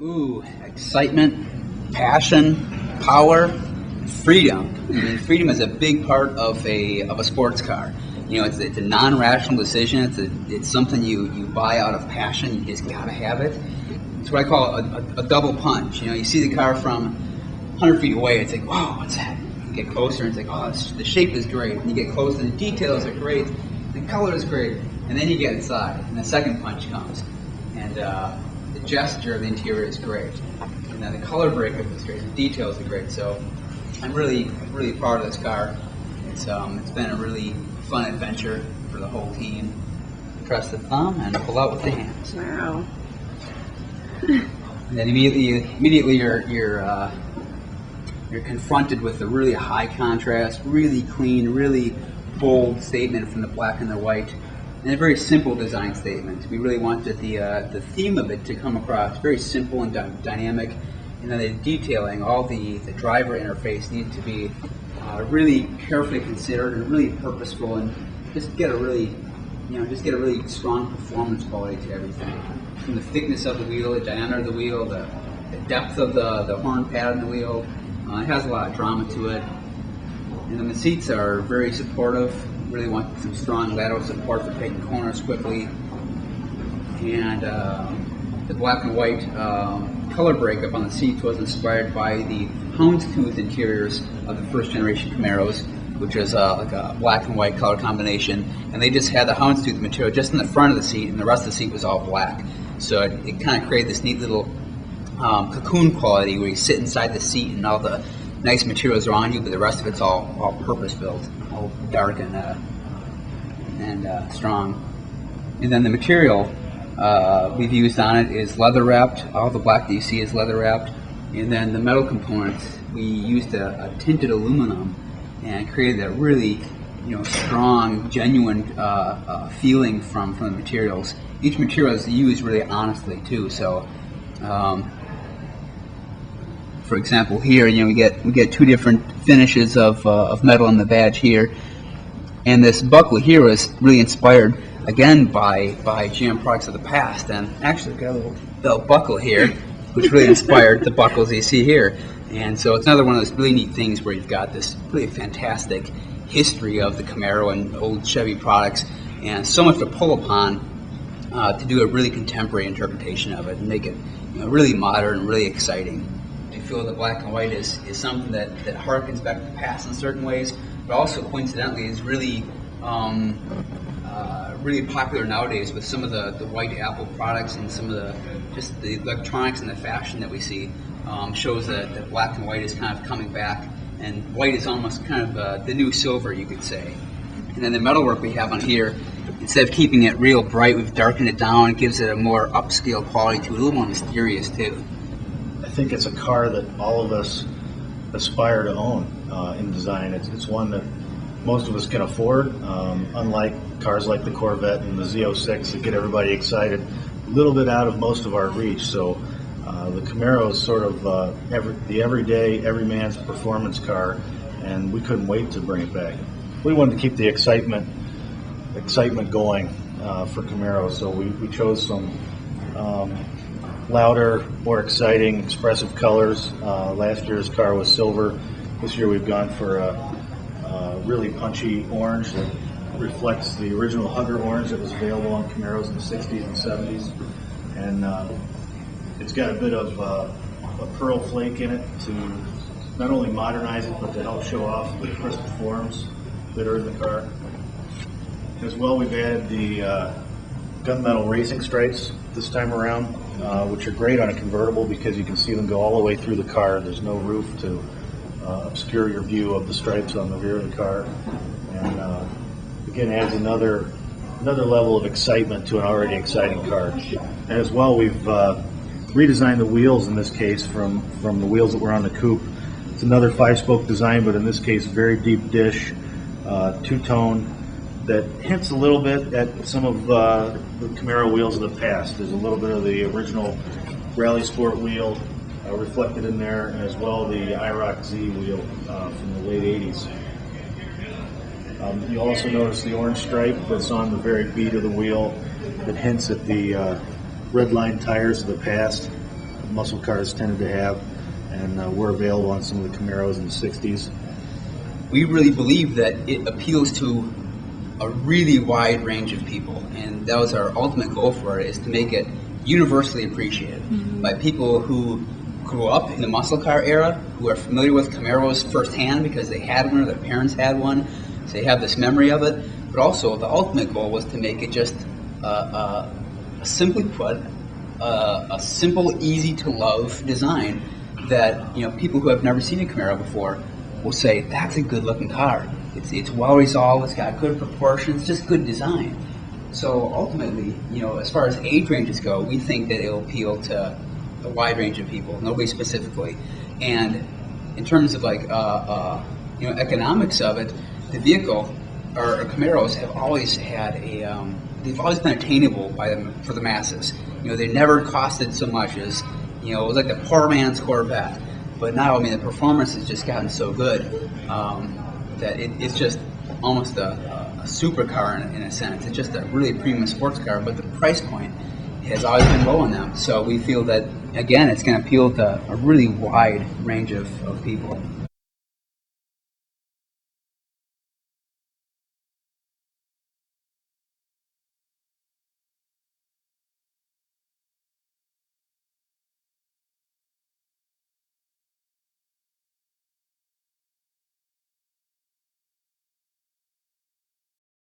Ooh, excitement, passion, power, freedom. I mean, freedom is a big part of a sports car. You know, it's a non-rational decision. It's something you buy out of passion. You just gotta have it. It's what I call a double punch. You know, you see the car from 100 feet away. It's like, wow, what's that? You get closer, and it's like, oh, the shape is great. And you get closer, the details are great. The color is great. And then you get inside, and the second punch comes, and the gesture of the interior is great, and then the color breakup is great, the details are great. So I'm really proud of this car. It's been a really fun adventure for the whole team. Press the thumb and pull out with the hands. Wow. And then immediately you're confronted with a really high contrast, really clean, really bold statement from the black and the white. And a very simple design statement. We really wanted the theme of it to come across very simple and dynamic, and then the detailing, all the driver interface needed to be really carefully considered and really purposeful, and just get a really strong performance quality to everything. From the thickness of the wheel, the diameter of the wheel, the depth of the horn pad in the wheel, it has a lot of drama to it. And then the seats are very supportive. Really want some strong lateral support for taking corners quickly. And the black and white color breakup on the seats was inspired by the houndstooth interiors of the first generation Camaros, which is like a black and white color combination. And they just had the houndstooth material just in the front of the seat, and the rest of the seat was all black. So it kind of created this neat little cocoon quality where you sit inside the seat and all the nice materials are on you, but the rest of it's all purpose-built, all dark and strong. And then the material we've used on it is leather-wrapped. All the black that you see is leather-wrapped. And then the metal components, we used a tinted aluminum and created that really strong, genuine feeling from the materials. Each material is used really honestly, too. So for example, here, we get two different finishes of metal in the badge here, and this buckle here was really inspired again by GM products of the past, and actually got a little belt buckle here, which really inspired the buckles you see here. And so it's another one of those really neat things where you've got this really fantastic history of the Camaro and old Chevy products, and so much to pull upon to do a really contemporary interpretation of it and make it really modern and really exciting. I feel the black and white is something that harkens back to the past in certain ways, but also coincidentally is really really popular nowadays with some of the white Apple products and some of the electronics and the fashion that we see. Shows that black and white is kind of coming back, and white is almost kind of the new silver, you could say. And then the metalwork we have on here, instead of keeping it real bright, we've darkened it down. It gives it a more upscale quality to it, a little more mysterious too. I think it's a car that all of us aspire to own in design. It's one that most of us can afford, unlike cars like the Corvette and the Z06 that get everybody excited, a little bit out of most of our reach. So the Camaro is sort of the everyday, every man's performance car, and we couldn't wait to bring it back. We wanted to keep the excitement going for Camaro, so we chose some louder, more exciting, expressive colors. Last year's car was silver. This year we've gone for a really punchy orange that reflects the original Hugger orange that was available on Camaros in the 60s and 70s. And it's got a bit of a pearl flake in it to not only modernize it, but to help show off the crisp forms that are in the car. As well, we've added the gunmetal racing stripes this time around, which are great on a convertible because you can see them go all the way through the car. There's no roof to obscure your view of the stripes on the rear of the car, and again adds another level of excitement to an already exciting car. And as well, we've redesigned the wheels in this case from the wheels that were on the coupe. It's another 5-spoke design, but in this case, very deep dish, two-tone, that hints a little bit at some of the Camaro wheels of the past. There's a little bit of the original Rally Sport wheel reflected in there, and as well the IROC Z wheel from the late 80s. You'll also notice the orange stripe that's on the very bead of the wheel that hints at the red line tires of the past. muscle cars tended to have, and we're available on some of the Camaros in the 60s. We really believe that it appeals to a really wide range of people, and that was our ultimate goal for it, is to make it universally appreciated by people who grew up in the muscle car era, who are familiar with Camaros firsthand because they had one or their parents had one, so they have this memory of it. But also, the ultimate goal was to make it just simply put, a simple, easy to love design that people who have never seen a Camaro before will say, that's a good looking car. It's well resolved, it's got good proportions, just good design. So ultimately, as far as age ranges go, we think that it'll appeal to a wide range of people, nobody specifically. And in terms of economics of it, the vehicle, or Camaros, have always had they've always been attainable by them for the masses. They never costed so much as, it was like the poor man's Corvette. But now, the performance has just gotten so good that it's just almost a supercar in a sense. It's just a really premium sports car, but the price point has always been low on them. So we feel that, again, it's going to appeal to a really wide range of people.